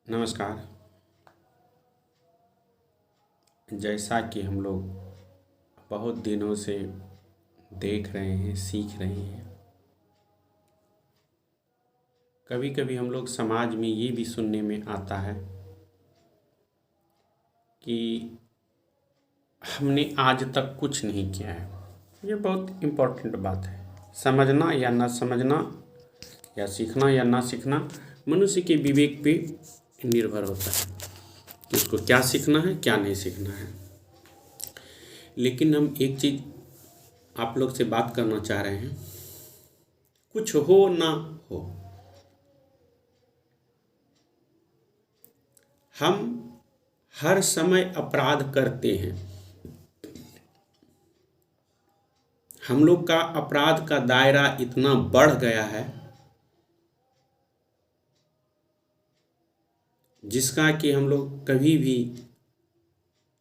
नमस्कार। जैसा कि हम लोग बहुत दिनों से देख रहे हैं, सीख रहे हैं, कभी कभी हम लोग समाज में ये भी सुनने में आता है कि हमने आज तक कुछ नहीं किया है। ये बहुत इम्पोर्टेंट बात है। समझना या ना समझना, या सीखना या ना सीखना मनुष्य के विवेक पे निर्भर होता है कि उसको क्या सीखना है, क्या नहीं सीखना है। लेकिन हम एक चीज़ आप लोग से बात करना चाह रहे हैं, कुछ हो ना हो, हम हर समय अपराध करते हैं। हम लोग का अपराध का दायरा इतना बढ़ गया है जिसका कि हम लोग कभी भी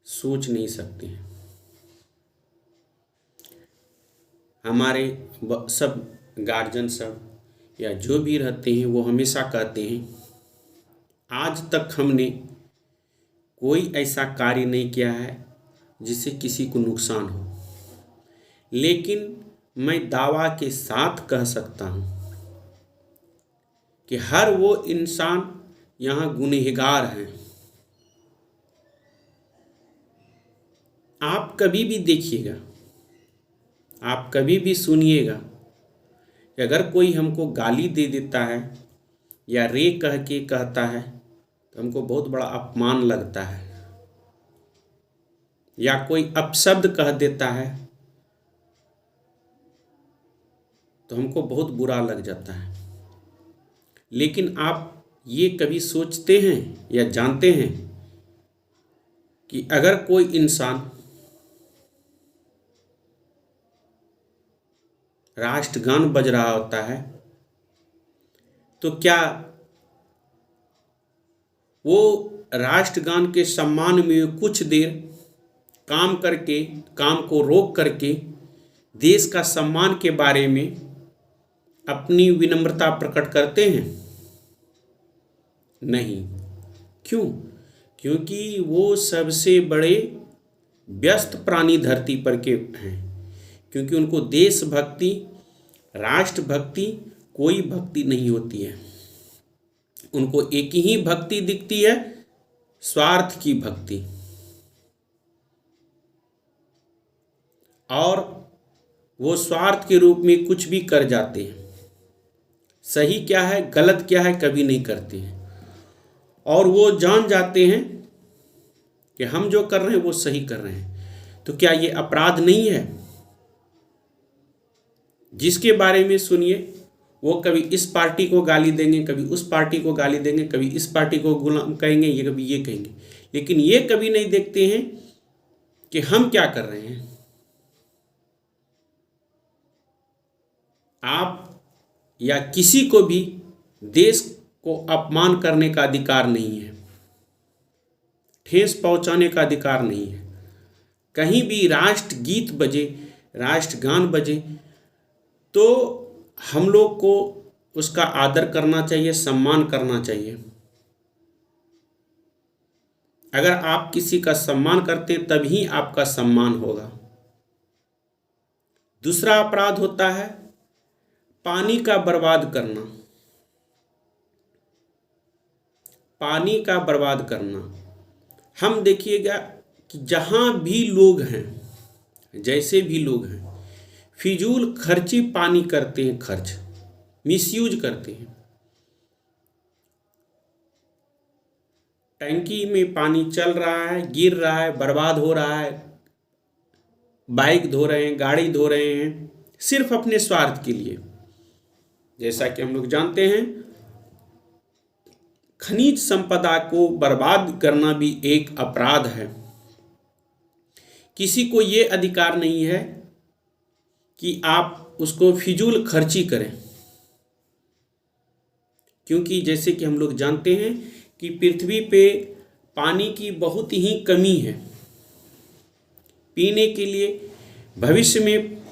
सोच नहीं सकते हैं। हमारे सब गार्जियन सब या जो भी रहते हैं वो हमेशा कहते हैं आज तक हमने कोई ऐसा कार्य नहीं किया है जिससे किसी को नुकसान हो। लेकिन मैं दावा के साथ कह सकता हूँ कि हर वो इंसान यहाँ गुनहगार हैं। आप कभी भी देखिएगा, आप कभी भी सुनिएगा कि अगर कोई हमको गाली दे देता है या रे कह के कहता है तो हमको बहुत बड़ा अपमान लगता है, या कोई अपशब्द कह देता है तो हमको बहुत बुरा लग जाता है। लेकिन आप ये कभी सोचते हैं या जानते हैं कि अगर कोई इंसान राष्ट्रगान बज रहा होता है तो क्या वो राष्ट्रगान के सम्मान में कुछ देर काम करके, काम को रोक करके देश का सम्मान के बारे में अपनी विनम्रता प्रकट करते हैं? नहीं। क्यों? क्योंकि वो सबसे बड़े व्यस्त प्राणी धरती पर के हैं। क्योंकि उनको देशभक्ति, राष्ट्रभक्ति कोई भक्ति नहीं होती है। उनको एक ही भक्ति दिखती है, स्वार्थ की भक्ति। और वो स्वार्थ के रूप में कुछ भी कर जाते हैं। सही क्या है, गलत क्या है, कभी नहीं करते हैं। और वो जान जाते हैं कि हम जो कर रहे हैं वो सही कर रहे हैं। तो क्या ये अपराध नहीं है? जिसके बारे में सुनिए वो कभी इस पार्टी को गाली देंगे, कभी उस पार्टी को गाली देंगे, कभी इस पार्टी को गुलाम कहेंगे, ये कभी ये कहेंगे। लेकिन ये कभी नहीं देखते हैं कि हम क्या कर रहे हैं। आप या किसी को भी देश को अपमान करने का अधिकार नहीं है, ठेस पहुंचाने का अधिकार नहीं है। कहीं भी राष्ट्रगीत बजे, राष्ट्रगान बजे तो हम लोग को उसका आदर करना चाहिए, सम्मान करना चाहिए। अगर आप किसी का सम्मान करते हैं तभी आपका सम्मान होगा। दूसरा अपराध होता है पानी का बर्बाद करना। पानी का बर्बाद करना, हम देखिएगा कि जहाँ भी लोग हैं, जैसे भी लोग हैं, फिजूल खर्ची पानी करते हैं, खर्च मिसयूज करते हैं। टंकी में पानी चल रहा है, गिर रहा है, बर्बाद हो रहा है, बाइक धो रहे हैं, गाड़ी धो रहे हैं, सिर्फ अपने स्वार्थ के लिए। जैसा कि हम लोग जानते हैं खनिज संपदा को बर्बाद करना भी एक अपराध है। किसी को ये अधिकार नहीं है कि आप उसको फिजूल खर्ची करें। क्योंकि जैसे कि हम लोग जानते हैं कि पृथ्वी पे पानी की बहुत ही कमी है। पीने के लिए भविष्य में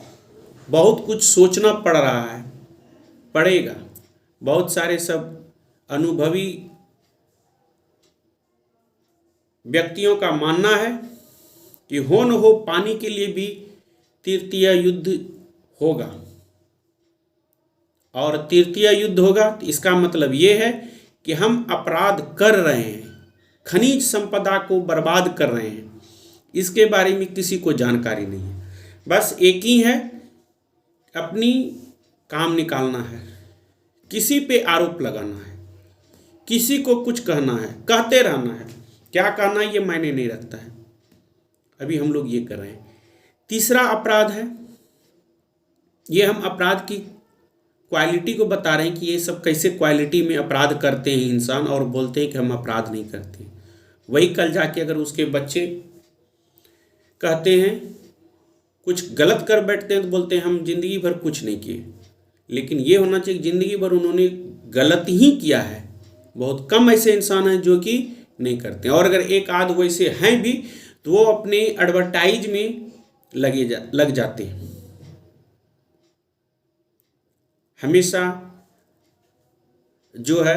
बहुत कुछ सोचना पड़ रहा है, पड़ेगा। बहुत सारे सब अनुभवी व्यक्तियों का मानना है कि हो न हो पानी के लिए भी तृतीय युद्ध होगा, और तृतीय युद्ध होगा तो इसका मतलब ये है कि हम अपराध कर रहे हैं, खनिज संपदा को बर्बाद कर रहे हैं। इसके बारे में किसी को जानकारी नहीं है, बस एक ही है, अपनी काम निकालना है, किसी पे आरोप लगाना है, किसी को कुछ कहना है, कहते रहना है। क्या कहना है ये मायने नहीं रखता है। अभी हम लोग ये कर रहे हैं। तीसरा अपराध है, ये हम अपराध की क्वालिटी को बता रहे हैं कि ये सब कैसे क्वालिटी में अपराध करते हैं इंसान, और बोलते हैं कि हम अपराध नहीं करते। वही कल जाके अगर उसके बच्चे कहते हैं कुछ गलत कर बैठते हैं तो बोलते हैं हम जिंदगी भर कुछ नहीं किए। लेकिन ये होना चाहिए जिंदगी भर उन्होंने गलत ही किया है। बहुत कम ऐसे इंसान हैं जो कि नहीं करते, और अगर एक आध वैसे हैं भी तो वो अपने एडवर्टाइज में लग जाते हैं। हमेशा जो है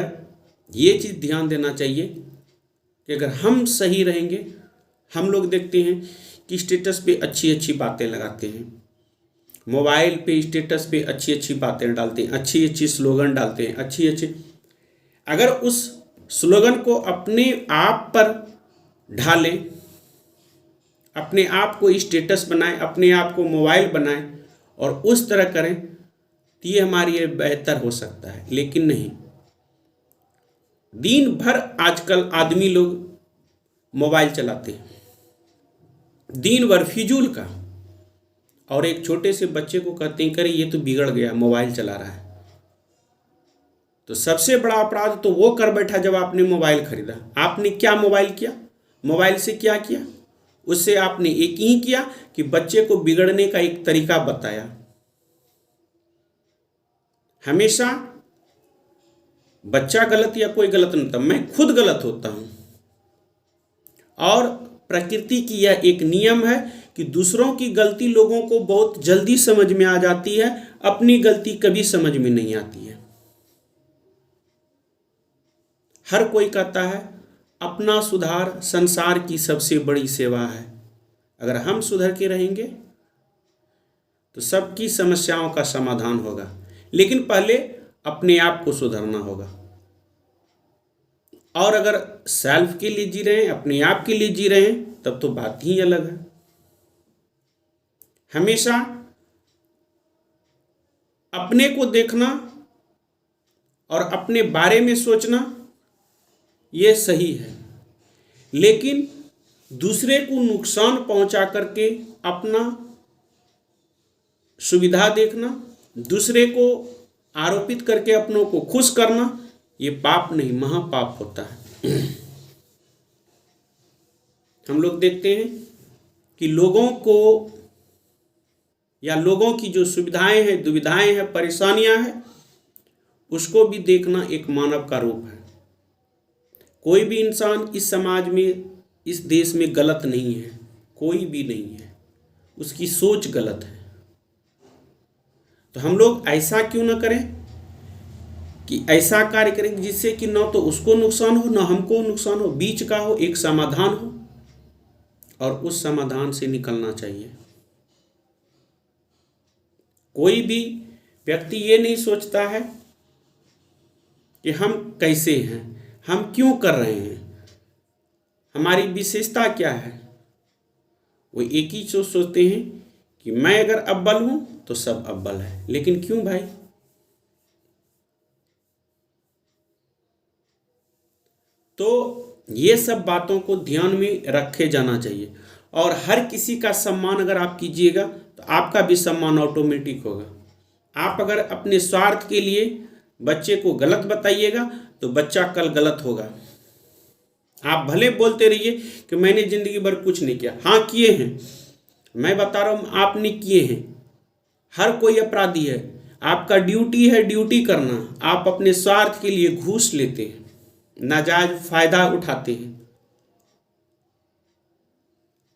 ये चीज़ ध्यान देना चाहिए कि अगर हम सही रहेंगे, हम लोग देखते हैं कि स्टेटस पे अच्छी अच्छी बातें लगाते हैं, मोबाइल पे स्टेटस पे अच्छी अच्छी बातें डालते हैं, अच्छी अच्छी स्लोगन डालते हैं, अच्छी अच्छी, अगर उस स्लोगन को अपने आप पर ढालें, अपने आप को स्टेटस बनाएं, अपने आप को मोबाइल बनाएं और उस तरह करें तो ये हमारे लिए बेहतर हो सकता है। लेकिन नहीं, दिन भर आजकल आदमी लोग मोबाइल चलाते हैं, दिन भर फिजूल का, और एक छोटे से बच्चे को कहते हैं करे ये तो बिगड़ गया, मोबाइल चला रहा है। तो सबसे बड़ा अपराध तो वो कर बैठा जब आपने मोबाइल खरीदा। आपने क्या मोबाइल किया, मोबाइल से क्या किया? उससे आपने एक ही किया कि बच्चे को बिगड़ने का एक तरीका बताया। हमेशा बच्चा गलत या कोई गलत नहीं था, मैं खुद गलत होता हूं। और प्रकृति की यह एक नियम है कि दूसरों की गलती लोगों को बहुत जल्दी समझ में आ जाती है, अपनी गलती कभी समझ में नहीं आती है। हर कोई कहता है अपना सुधार संसार की सबसे बड़ी सेवा है। अगर हम सुधर के रहेंगे तो सबकी समस्याओं का समाधान होगा, लेकिन पहले अपने आप को सुधारना होगा। और अगर सेल्फ के लिए जी रहे हैं, अपने आप के लिए जी रहे हैं, तब तो बात ही अलग है। हमेशा अपने को देखना और अपने बारे में सोचना ये सही है, लेकिन दूसरे को नुकसान पहुंचा करके अपना सुविधा देखना, दूसरे को आरोपित करके अपनों को खुश करना, ये पाप नहीं महापाप होता है। हम लोग देखते हैं कि लोगों को या लोगों की जो सुविधाएं हैं, दुविधाएं हैं, परेशानियां हैं, उसको भी देखना एक मानव का रूप है। कोई भी इंसान इस समाज में, इस देश में गलत नहीं है, कोई भी नहीं है, उसकी सोच गलत है। तो हम लोग ऐसा क्यों ना करें कि ऐसा कार्य करें जिससे कि ना तो उसको नुकसान हो ना हमको नुकसान हो, बीच का हो, एक समाधान हो, और उस समाधान से निकलना चाहिए। कोई भी व्यक्ति ये नहीं सोचता है कि हम कैसे हैं, हम क्यों कर रहे हैं, हमारी विशेषता क्या है। वो एक ही सोचते हैं कि मैं अगर अव्वल हूं तो सब अव्वल है। लेकिन क्यों भाई? तो ये सब बातों को ध्यान में रखे जाना चाहिए, और हर किसी का सम्मान अगर आप कीजिएगा तो आपका भी सम्मान ऑटोमेटिक होगा। आप अगर अपने स्वार्थ के लिए बच्चे को गलत बताइएगा तो बच्चा कल गलत होगा। आप भले बोलते रहिए कि मैंने जिंदगी भर कुछ नहीं किया, हाँ किए हैं, मैं बता रहा हूँ आपने किए हैं। हर कोई अपराधी है, आपका ड्यूटी है ड्यूटी करना। आप अपने स्वार्थ के लिए घूस लेते हैं, नाजायज फायदा उठाते हैं।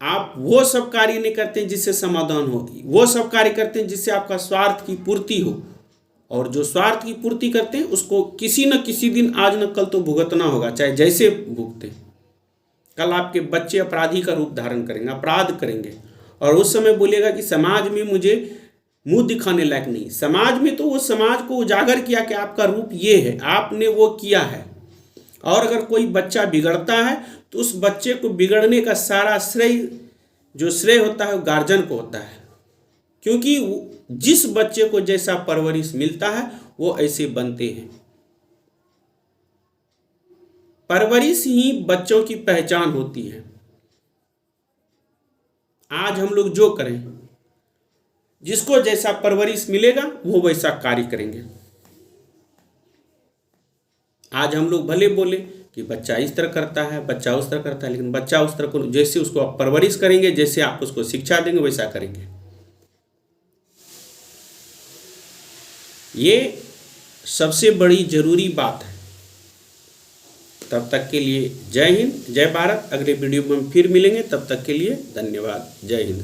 आप वो सब कार्य नहीं करते हैं जिससे समाधान हो, वो सब कार्य करते हैं जिससे आपका स्वार्थ की पूर्ति हो। और जो स्वार्थ की पूर्ति करते हैं उसको किसी न किसी दिन, आज न कल तो भुगतना होगा, चाहे जैसे भुगते। कल आपके बच्चे अपराधी का रूप धारण करेंगे, अपराध करेंगे, और उस समय बोलेगा कि समाज में मुझे मुंह दिखाने लायक नहीं। समाज में तो वो समाज को उजागर किया कि आपका रूप ये है, आपने वो किया है। और अगर कोई बच्चा बिगड़ता है तो उस बच्चे को बिगड़ने का सारा श्रेय होता है वो गार्जियन को होता है, क्योंकि जिस बच्चे को जैसा परवरिश मिलता है वो ऐसे बनते हैं। परवरिश ही बच्चों की पहचान होती है। आज हम लोग जो करें, जिसको जैसा परवरिश मिलेगा वो वैसा कार्य करेंगे। आज हम लोग भले बोले कि बच्चा इस तरह करता है, बच्चा उस तरह करता है, लेकिन बच्चा उस तरह को जैसे उसको आप परवरिश करेंगे, जैसे आप उसको शिक्षा देंगे वैसा करेंगे। ये सबसे बड़ी जरूरी बात है। तब तक के लिए जय हिंद, जय भारत। अगले वीडियो में हम फिर मिलेंगे, तब तक के लिए धन्यवाद। जय हिंद।